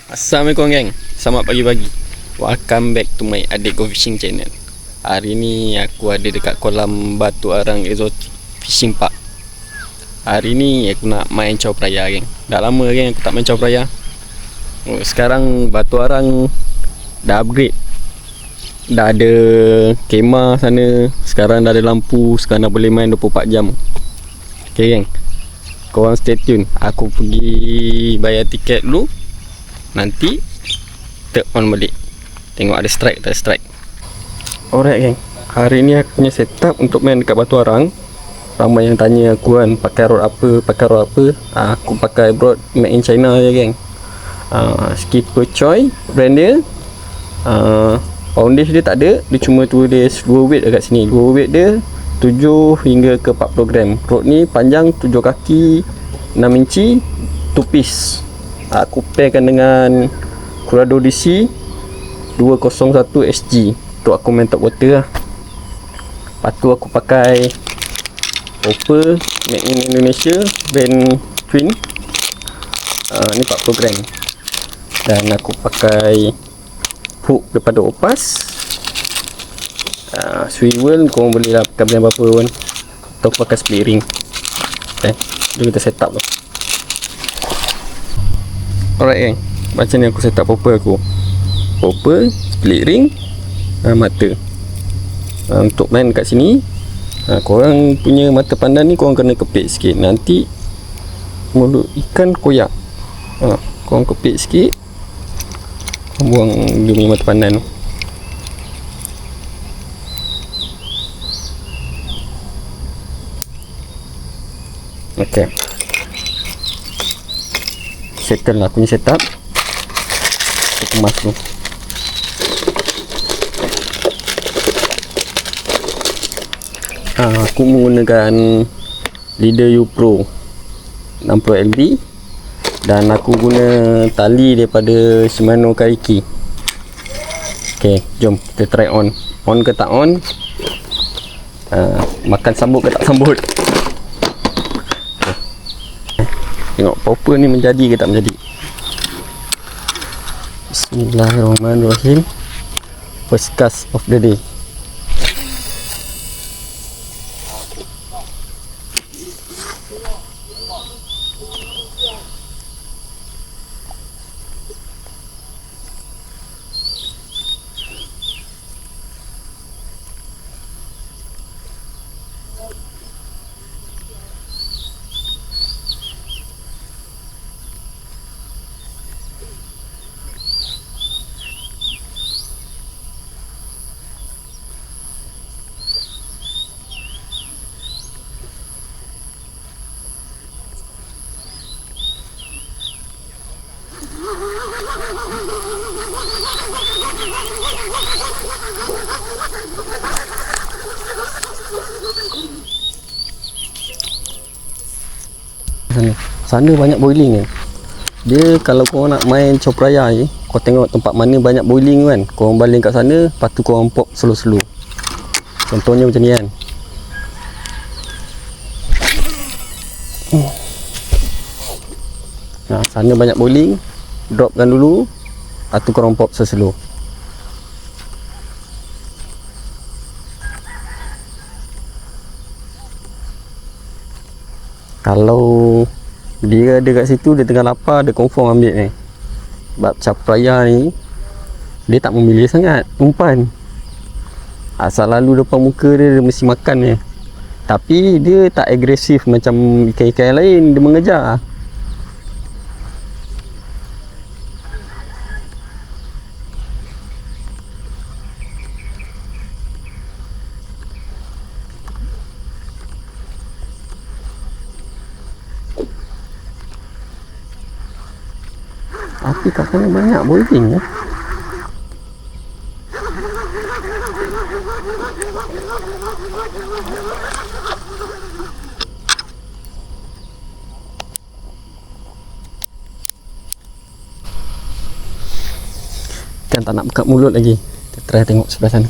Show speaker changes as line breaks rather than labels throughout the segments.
Assalamualaikum geng. Selamat pagi-pagi. Welcome back to my Adik Go Fishing channel. Hari ni aku ada dekat kolam Batu Arang Exotic Fishing Park. Hari ni aku nak main caw peraya geng. Dah lama geng aku tak main caw peraya. Sekarang Batu Arang dah upgrade. Dah ada kemah sana. Sekarang dah ada lampu. Sekarang dah boleh main 24 jam. Okay geng, korang stay tune. Aku pergi bayar tiket dulu. Nanti kita on balik, tengok ada strike tak strike. Alright geng, hari ni aku punya setup untuk main dekat Batu Arang. Ramai yang tanya aku kan, pakai rod apa. Aku pakai rod made in China je geng. Skipper Choi brand dia. Foundation dia tak ada, dia cuma tulis 2 weight dekat sini. 2 weight dia 7 hingga ke 40 gram. Rod ni panjang 7 kaki 6 inci 2 piece. Aku pairkan dengan Curado DC 201 SG untuk aku main top water lah. Lepas tu aku pakai popper made in Indonesia brand Twin. Ni 40 gram. Dan aku pakai hook daripada Opas. Swivel korang boleh lah pakai brand apa pun, atau pakai split ring. Okay, jom kita set up tu. Alright geng, macam ni aku set up popper aku. Popper, split ring, mata. Untuk main kat sini, korang punya mata pandan ni korang kena kepit sikit. Nanti mulut ikan koyak. Korang kepit sikit, buang dia punya mata pandan tu. Okay, settle lah aku punya setup. Aku kemas tu. Aku menggunakan Leader U Pro 60 LB. Dan aku guna tali daripada Shimano Kariki. Okay, jom kita try on. On ke tak on, makan sambut ke tak sambut. Tengok popper ni menjadi ke tak menjadi. Bismillahirrahmanirrahim. First cast of the day. Sana banyak boiling ni. Dia kalau korang nak main caw peraya ni, kau tengok tempat mana banyak boiling kan, korang baling kat sana, lepas tu korang pop slow-slow. Contohnya macam ni kan. Sana banyak boiling, dropkan dulu, lepas tu korang pop slow-slow. Kalau dia ada kat situ, dia tengah lapar, dia confirm ambil ni. Sebab caw peraya ni dia tak memilih sangat umpan. Asal lalu depan muka dia, dia mesti makan ni. Tapi dia tak agresif macam ikan-ikan yang lain, dia mengejar. Tapi kat sana banyak boiling ya. Kan tak nak buka mulut lagi. Kita try tengok sebelah sana.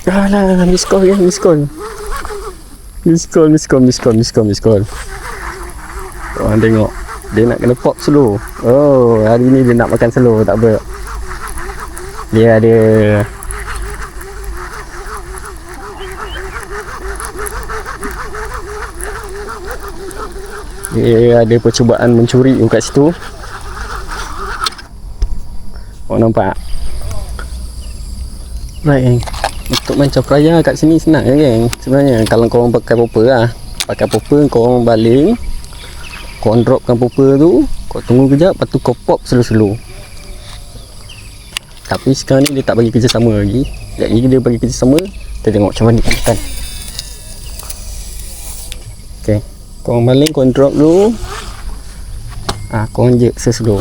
Alah, miss call kan, miss call. Miss call. Orang tengok. Dia nak kena pop slow. Oh, hari ni dia nak makan slow, tak apa. Dia ada percubaan mencuri kat situ. Oh, nampak. Right, geng. Untuk main capraya kat sini senang je, geng. Sebenarnya kalau korang pakai popper lah. Pakai popper, korang baling, korang dropkan popper tu, kau tunggu kejap, lepas tu kau pop slow-slow. Tapi sekarang ni dia tak bagi kerjasama lagi. Sekejap lagi dia bagi kerjasama. Kita tengok macam mana kan. Okay, korang baling, korang drop dulu. Korang jerk slow.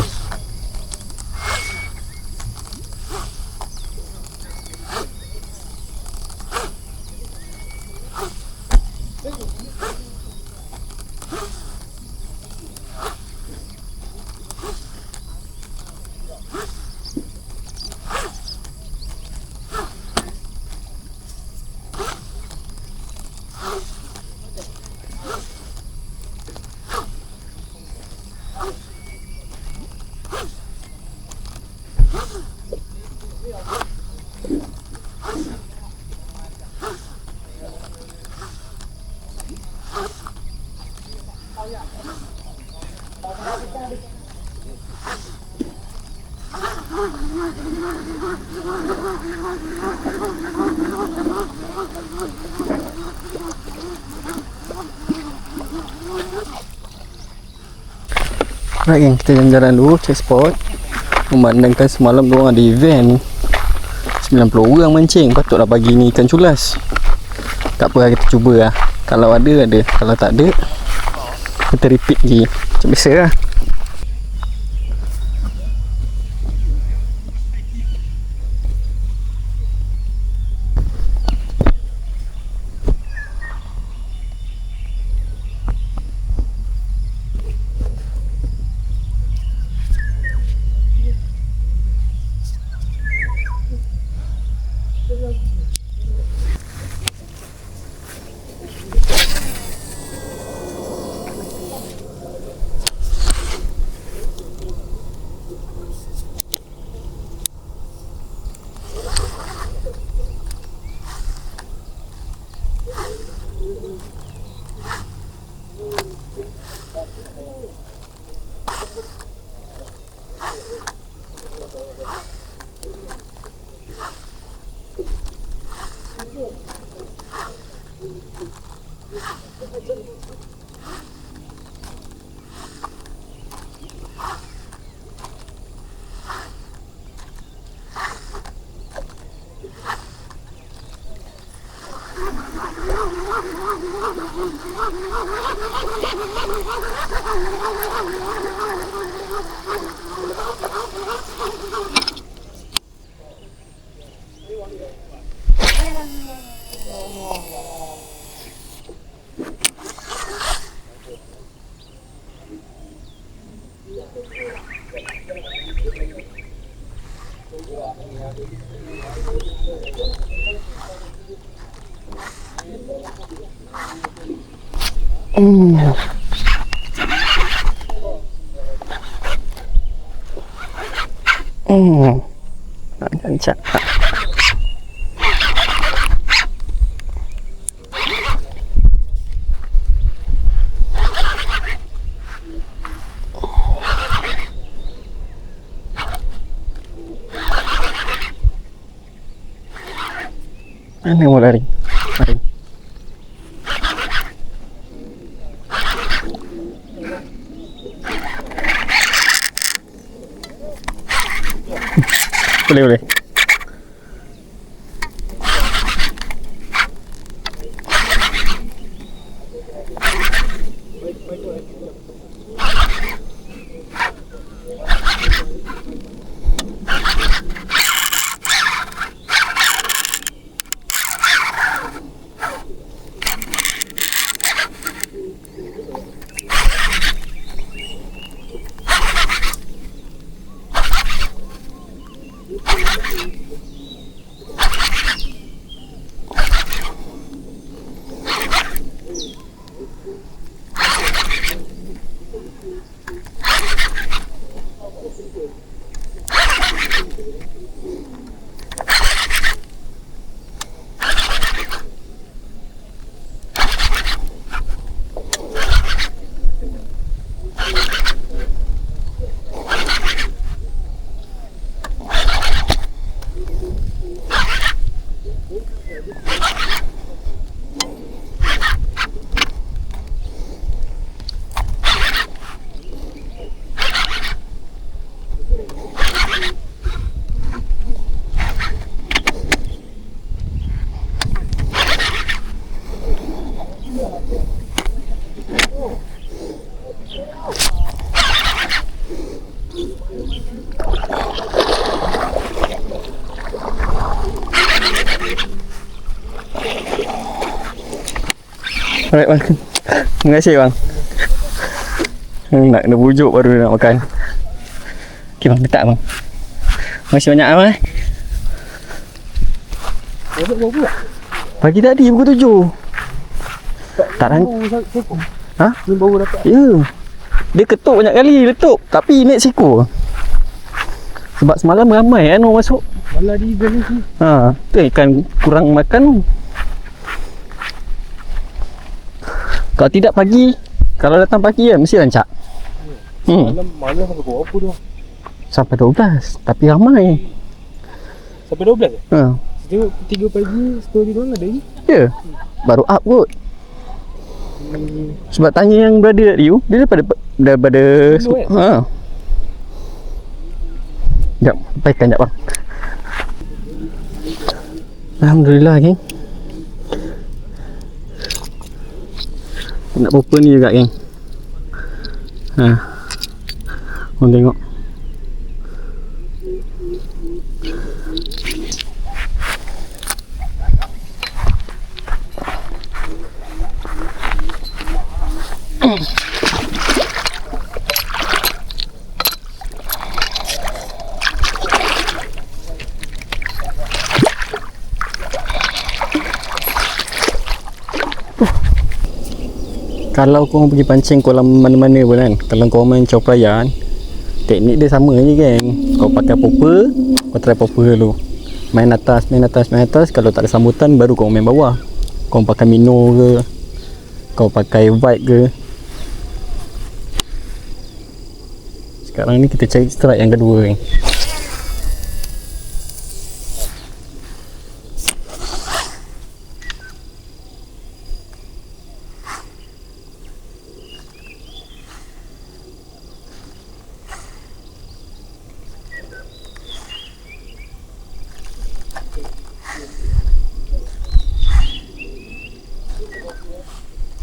Right, geng, kita jalan-jalan dulu, check spot. Memandangkan semalam diorang ada event 90 orang mancing, patutlah pagi ni ikan culas. Tak apa, kita cuba lah. Kalau ada, kalau tak ada, kita repeat je macam biasa lah. Gancak. Mana mau lari? Mari. Boleh. Alright bang. Terima kasih bang. Nak kena bujuk baru nak makan. Okay bang, letak bang. Terima kasih banyak bang. Pagi tadi pukul 7. Tak rang. Ha?
Ni baru dapat.
Ya. Dia ketuk banyak kali, letup. Tapi naik seko. Sebab semalam ramai kan orang masuk.
Malah di garis ni.
Ha, tu ikan kurang makan. Kalau tidak pagi, kalau datang pagi kan mesti rancak.
Malam sampai pukul apa tu?
Sampai 12, tapi ramai.
Sampai 12 ke?
Ha.
Tengok 3 pagi, story diorang ada ni.
Ya. Baru up kot. Sebab tanya yang brother Rio, dia daripada
Dulu, kan?
ha. Jap, baikkan jap bang. Alhamdulillah geng. Nak popa ni juga geng. Ha. Korang tengok. Kalau korang pergi pancing kolam mana-mana pun kan, kalau korang main Chao Phraya kan, teknik dia sama je kan. Kau pakai popper, kau try popper dulu. Main atas. Kalau tak ada sambutan baru kau main bawah. Kau pakai Mino ke, kau pakai Vibe ke. Sekarang ni kita cari strike yang kedua ni.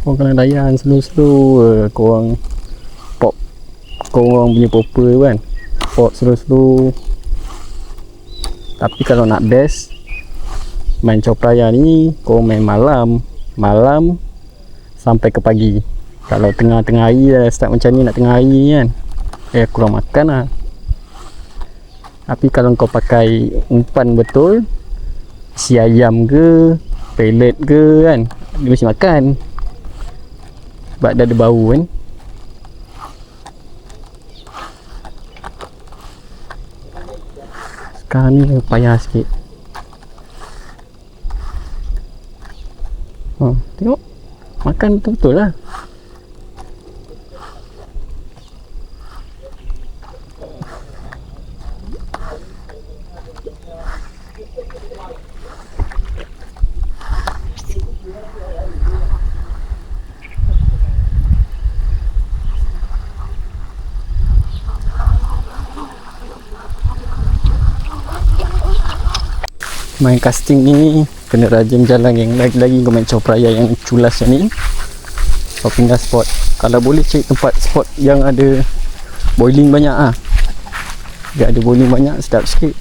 Korang kena layan slow-slow. Korang pop, korang punya popper kan, pop slow-slow. Tapi kalau nak best main Chao Phraya ni, korang main malam sampai ke pagi. Kalau tengah-tengah hari dah start macam ni, nak tengah hari kan, kurang makan lah. Tapi kalau kau pakai umpan betul, si ayam ke, pellet ke kan, dia mesti makan. Sebab dah ada bau kan. Sekarang ni payah sikit. Tengok, makan betul-betul lah. Main casting ni kena rajin jalan yang lagi-lagi kau main Chao Phraya yang culas macam ni. Kau pindah spot. Kalau boleh cari tempat spot yang ada boiling banyak ah. Dia ada boiling banyak, sedap sikit.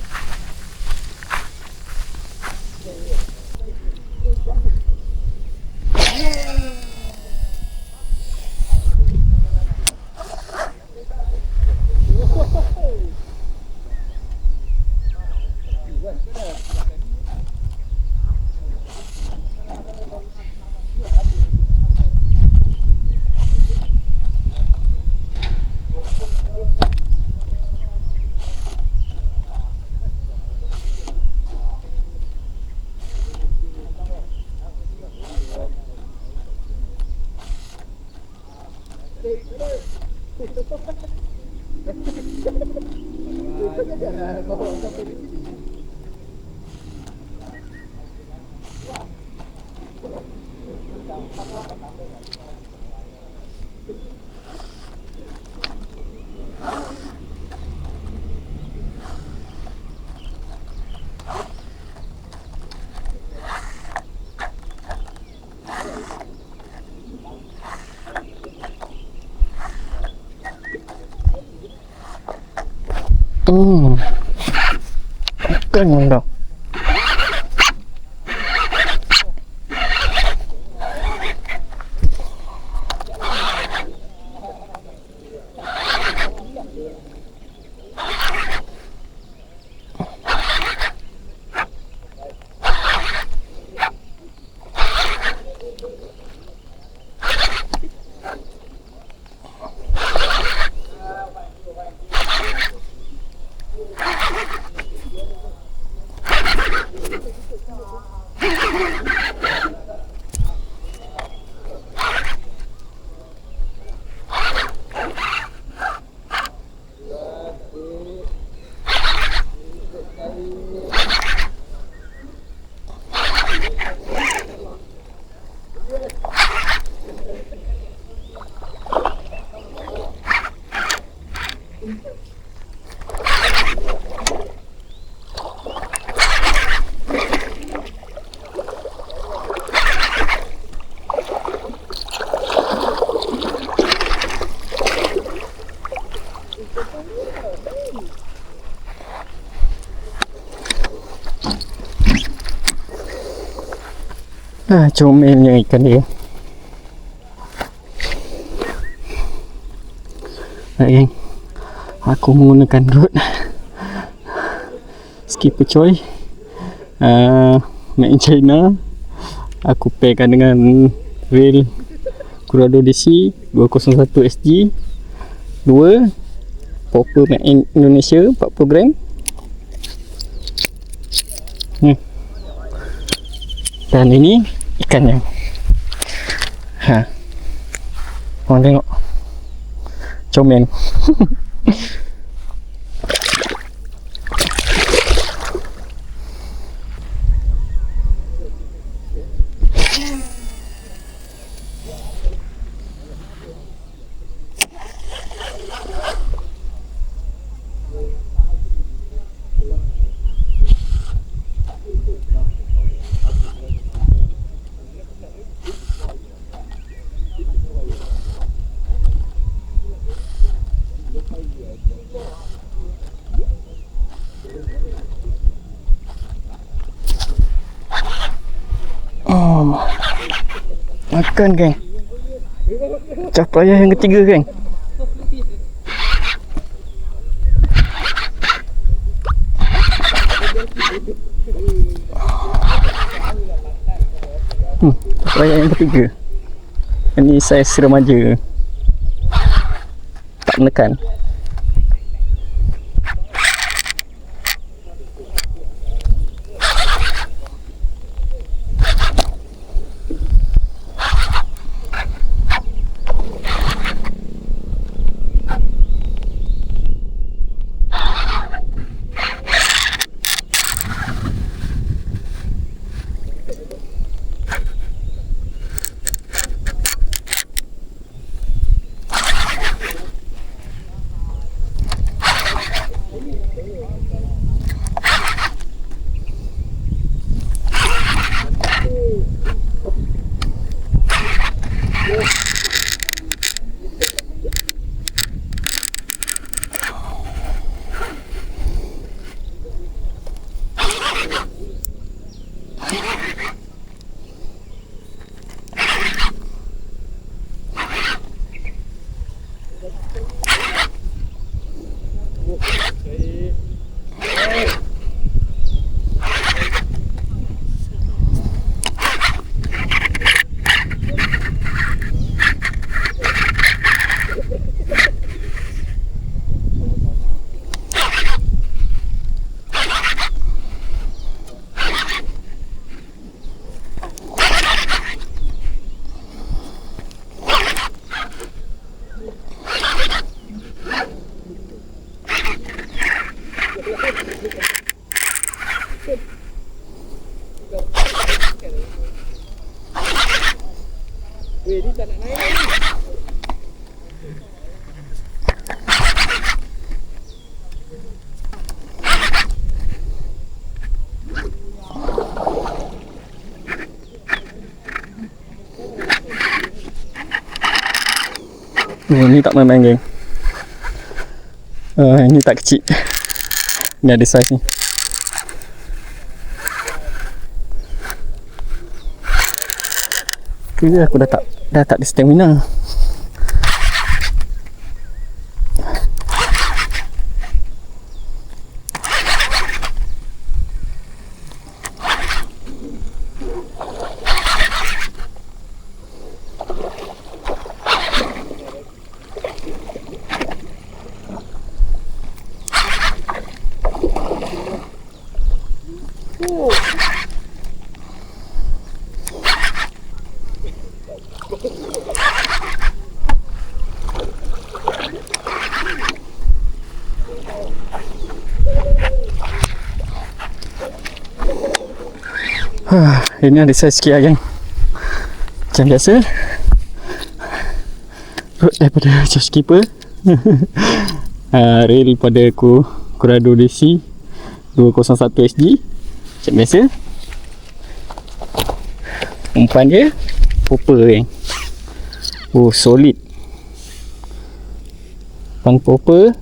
Bukan dah. Comelnya ikan dia. Baik geng, aku menggunakan rod Skipper Choi made in China. Aku pairkan dengan reel Curado DC 201 SG 2 popper made in Indonesia 40 gram. Dan ini ikannya. Korang tengok comel. Makan geng. Capaian yang ketiga geng. Capaian yang ketiga. Ini saiz remaja. Tak menekan. Ni tak main-main geng. Ini tak kecil. Ni ada saiz ni. Kira aku dah tak ada stamina. Ini ada saya sikit lah geng. Macam biasa, road daripada Josh Keeper. Rail pada aku Corrado DC 201 SG. Macam biasa, umpan dia popper geng. Oh, solid. Umpan popper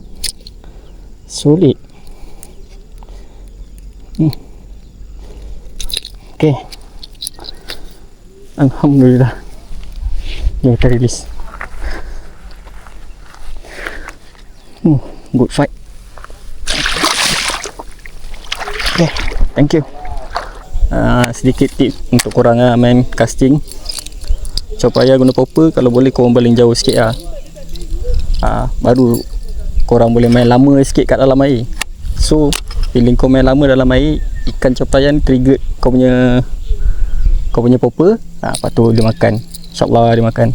solid. Okay, alhamdulillah dia terrelease. Good fight. Okay, thank you. Sedikit tip untuk korang main casting, supaya guna popper, kalau boleh korang baling jauh sikit lah. Baru korang boleh main lama sikit kat dalam air. So bila kau main lama dalam air, ikan capayan trigger kau punya popper. Lepas tu dia makan, InsyaAllah dia makan.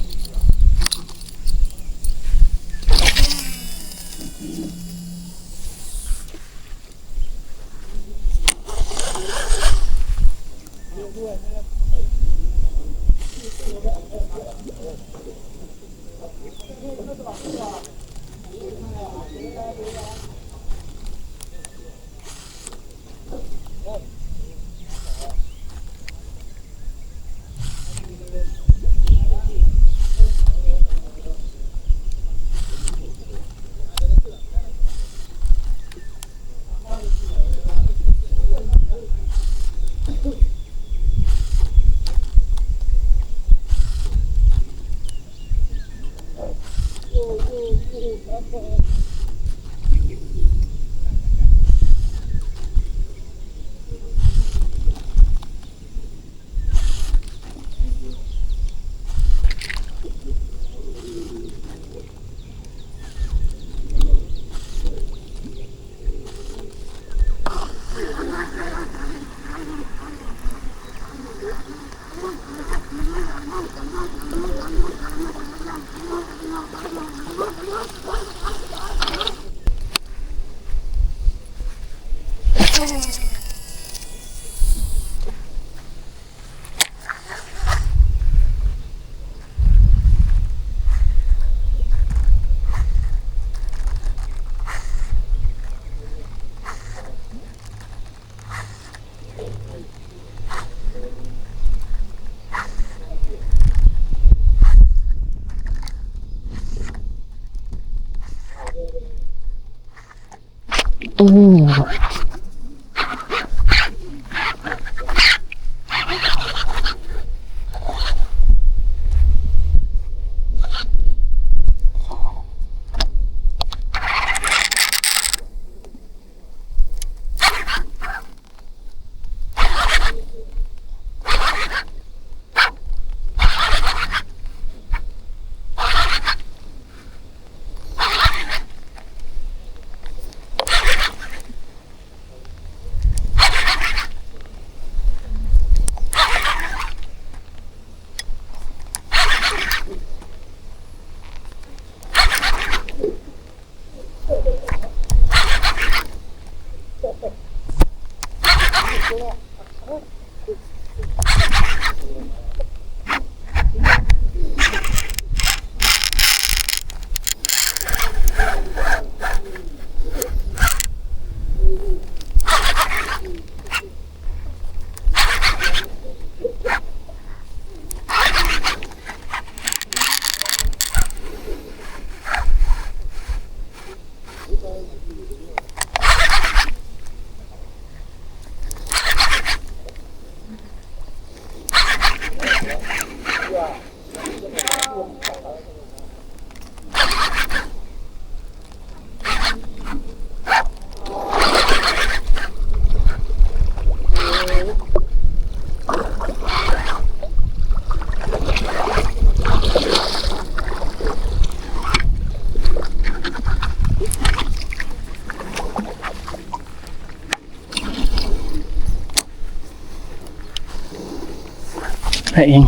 Baik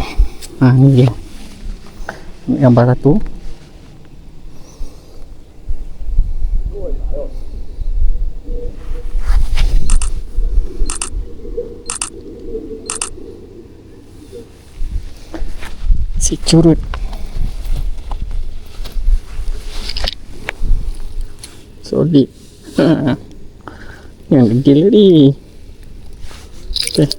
yang ni dia gambar satu. Si curut. Solid. Yang degil tadi. Okay.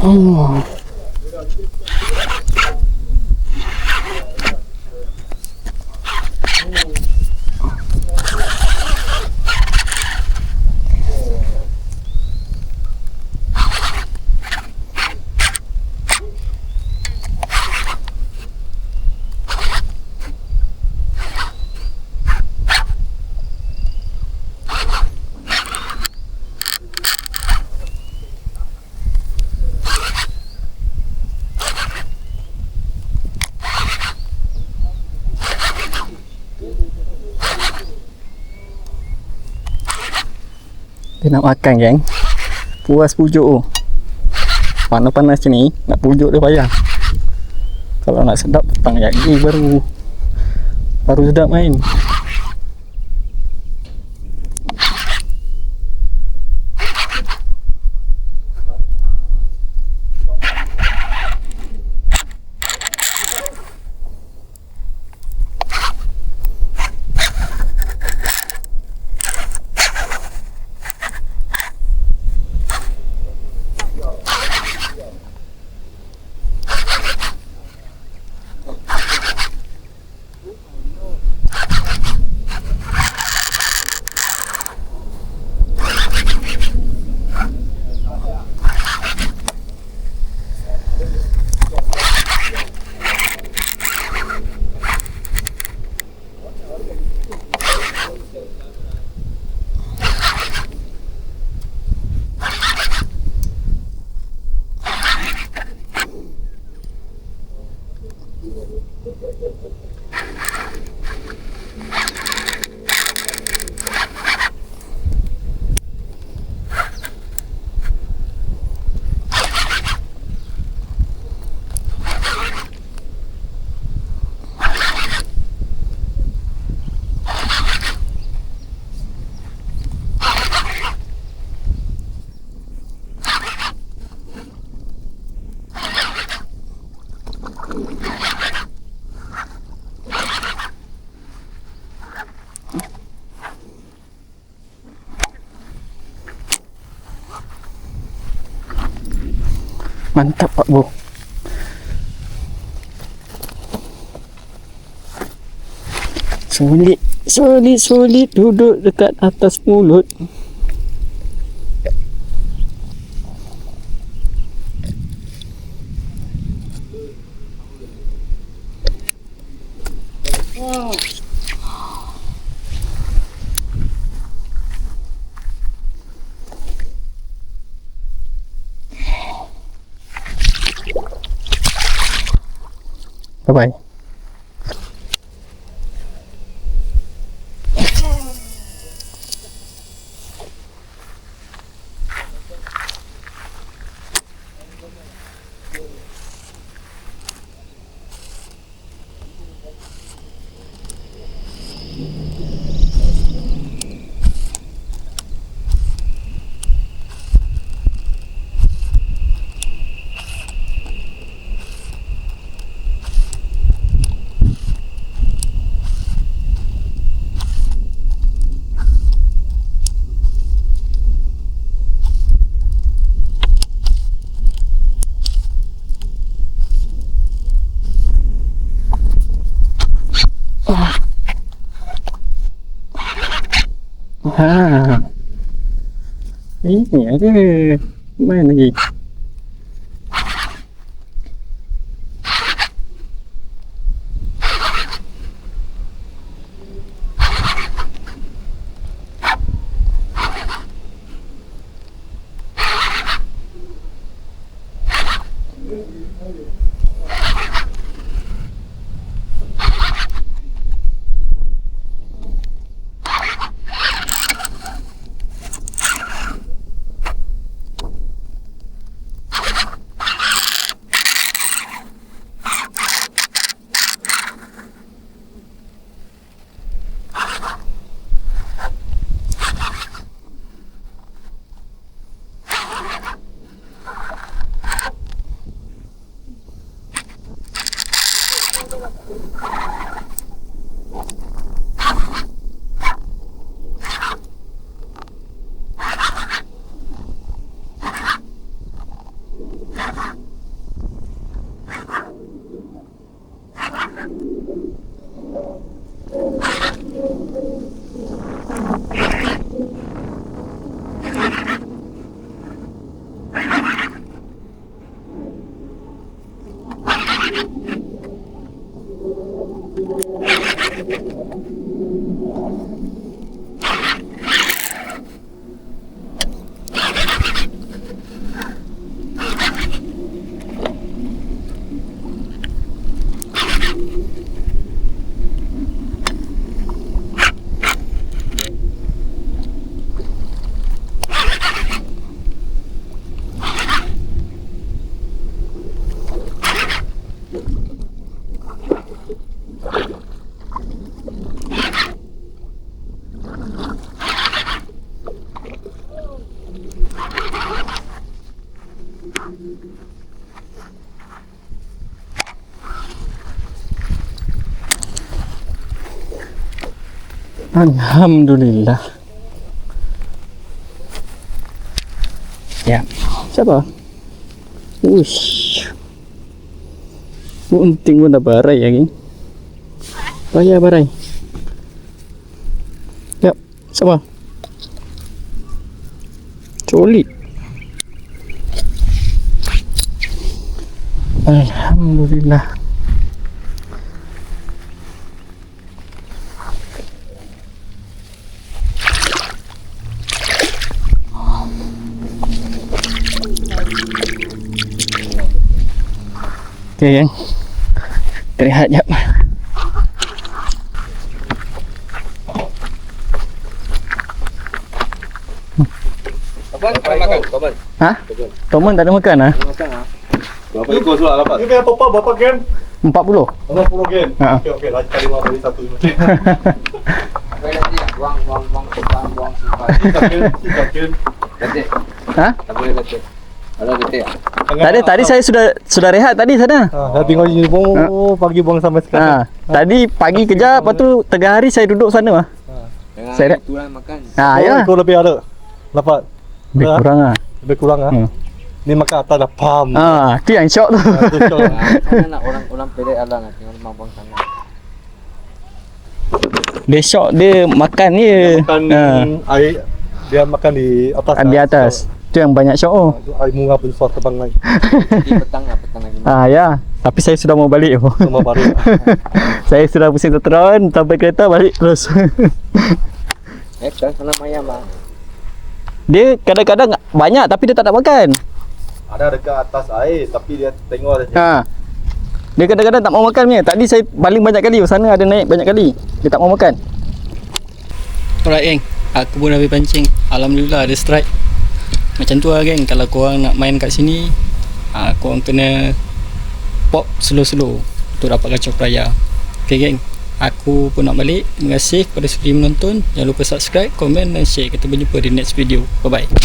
Oh. Dia nak makan kan. Puas pujuk tu. Panas-panas macam ni, nak pujuk dia payah. Kalau nak sedap petang lagi baru sedap main. Mantap Pak Bo. Solid duduk dekat atas mulut. Bye-bye. Ini ada. Main lagi. Alhamdulillah. Ya. Siapa? Uish. Unting pun dah barai ya, geng. Bayar barai. Ya. Siapa? Colit. Alhamdulillah. Okey, yang rehat jap.
Abang tak makan, Abang.
Ha? Toman tak ada makan ah?
Makan ah. Berapa ekor sudah dapat? Ini berapa game?
40.
40 game.
Ha.
Okey, lagi kali mau beli satu.
Buang simpan.
Kita game.
Detik.
Ha?
Tak boleh detik. Ada detik.
Tadi saya sudah rehat tadi sana.
Saya tengok ini pagi buang sampai sekarang.
Tadi pagi kejap, lepas tu tengah hari saya duduk sana.
Jangan
Saya dah-
itulah makan.
Ya.
Ekor lebih ada. Dapat.
Lebih kurang ah.
Lebih kurang ah. Ni makan atas dah pam.
Tu yang syok tu.
Sana nak orang pedek alang tengok rumah buang sana.
Dia syok, dia makan je.
Makan air, dia makan di atas.
Di atas. Tu yang banyak syok oh.
Air bunga pun suat terbang lagi.
Di petang lagi.
Ya. Tapi saya sudah mau balik.
Semua baru.
Saya sudah pusing terteron sampai kereta balik terus.
Sana mayam ah.
Dia kadang-kadang banyak tapi dia tak nak makan.
Ada dekat atas air tapi dia tengok saja.
Dia kadang-kadang tak mau makan punya. Tadi saya paling banyak kali sana ada naik banyak kali. Dia tak mau makan. Alright geng, aku pun habis pancing. Alhamdulillah ada strike. Macam tu lah geng, kalau korang nak main kat sini, korang kena pop slow-slow untuk dapat gacor raya. Okay geng, aku pun nak balik. Terima kasih kepada sudi menonton. Jangan lupa subscribe, komen dan share. Kita berjumpa di next video. Bye bye.